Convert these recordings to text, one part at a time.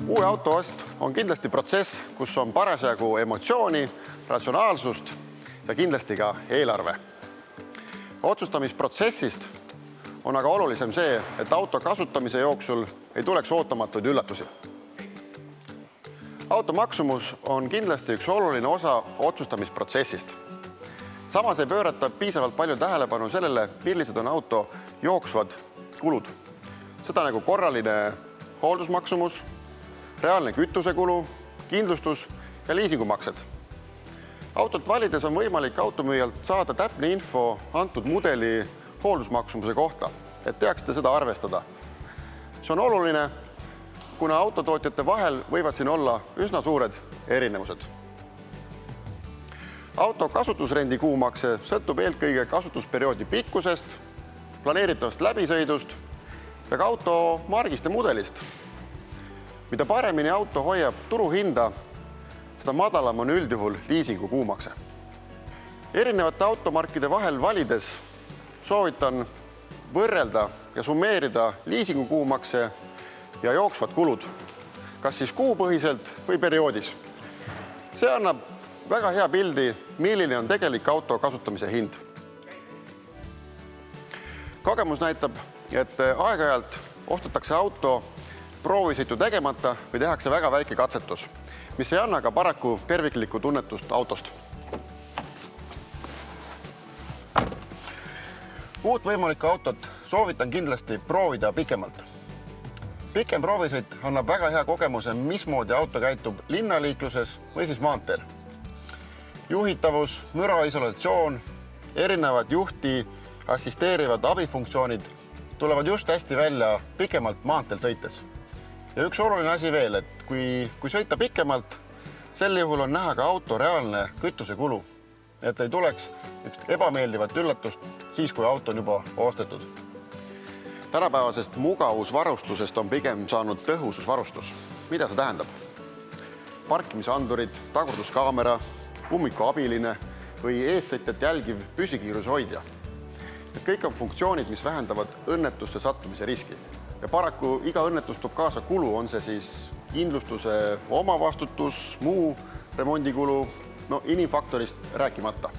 Uue auto ost on kindlasti protsess, kus on parasjagu emotsiooni, ratsionaalsust ja kindlasti ka eelarve. Otsustamisprotsessist on aga olulisem see, et auto kasutamise jooksul ei tuleks ootamatuid üllatusi. Auto maksumus on kindlasti üks oluline osa otsustamisprotsessist. Samas ei pöörata piisavalt palju tähelepanu sellele, millised on auto jooksvad kulud. Seda nagu korraline hooldusmaksumus, reaalne kütusekulu, kindlustus ja liisingumaksed. Autot valides on võimalik automüüjalt saada täpne info antud mudeli hooldusmaksumuse kohta, et teaksite seda arvestada. See on oluline, kuna autotootjate vahel võivad siin olla üsna suured erinevused. Auto kasutusrendi kuumakse sõltub eelkõige kasutusperioodi pikkusest, planeeritavast läbisõidust ja ka auto margist ja mudelist. Mida paremini auto hoiab turuhinda, seda madalam on üldjuhul liisingu kuumakse. Erinevate automarkide vahel valides soovitan võrrelda ja summeerida liisingu kuumakse ja jooksvad kulud, kas siis kuupõhiselt või perioodis. See annab väga hea pildi, milline on tegelik auto kasutamise hind. Kogemus näitab, et aeg-ajalt ostetakse auto proovisõitu tegemata või tehakse väga väike katsetus, mis ei anna ka paraku terviklikku tunnetust autost. Uut võimalikku autot soovitan kindlasti proovida pikemalt. Pikem proovisõit annab väga hea kogemuse, mismoodi auto käitub linnaliikluses või siis maanteel. Juhitavus, müra'isolatsioon, erinevad juhti assisteerivad abifunktsioonid tulevad just hästi välja pikemalt maanteel sõites. Ja üks oluline asi veel, et kui sõita pikemalt, sel juhul on näha ka auto reaalne kütusekulu, et ei tuleks üks ebameeldivat üllatust siis, kui auto on juba ostetud. Tänapäevasest mugavusvarustusest on pigem saanud tõhususvarustus. Mida see tähendab? Parkimisandurid, tagurduskaamera, ummikuabiline või eessõitjat jälgiv püsikiiruse hoidja. Need kõik on funktsioonid, mis vähendavad õnnetusse sattumise riski. Ja paraku iga õnnetus toob kaasa kulu, on see siis kindlustuse omavastutus, muu remondikulu, inimfaktorist rääkimata.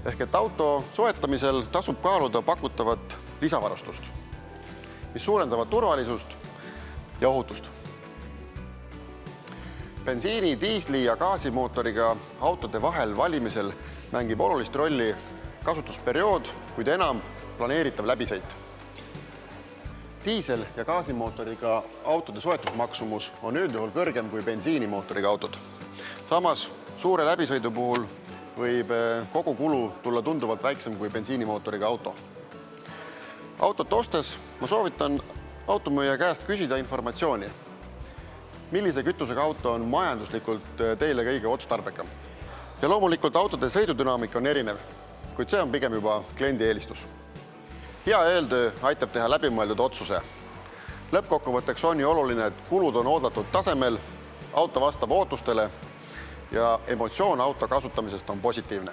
Ehk et auto soetamisel tasub kaaluda pakutavat lisavarustust, mis suurendavad turvalisust ja ohutust. Bensiini, diisli ja gaasimootoriga autode vahel valimisel mängib olulist rolli kasutusperiood, kuid enam planeeritav läbisõit. Diisel- ja gaasimootoriga autode soetusmaksumus on üldjuhul kõrgem kui bensiinimootoriga autod. Samas suure läbisõidu puhul võib kogu kulu tulla tunduvalt väiksem kui bensiinimootoriga auto. Autot ostes ma soovitan automüüja käest küsida informatsiooni, millise kütusega auto on majanduslikult teile kõige otstarbekam. Ja loomulikult autode sõidudünaamika on erinev, kuid see on pigem juba kliendi eelistus. Hea eeltöö aitab teha läbimõeldud otsuse. Lõppkokkuvõtteks on ju oluline, et kulud on oodatud tasemel, auto vastab ootustele ja emotsioon auto kasutamisest on positiivne.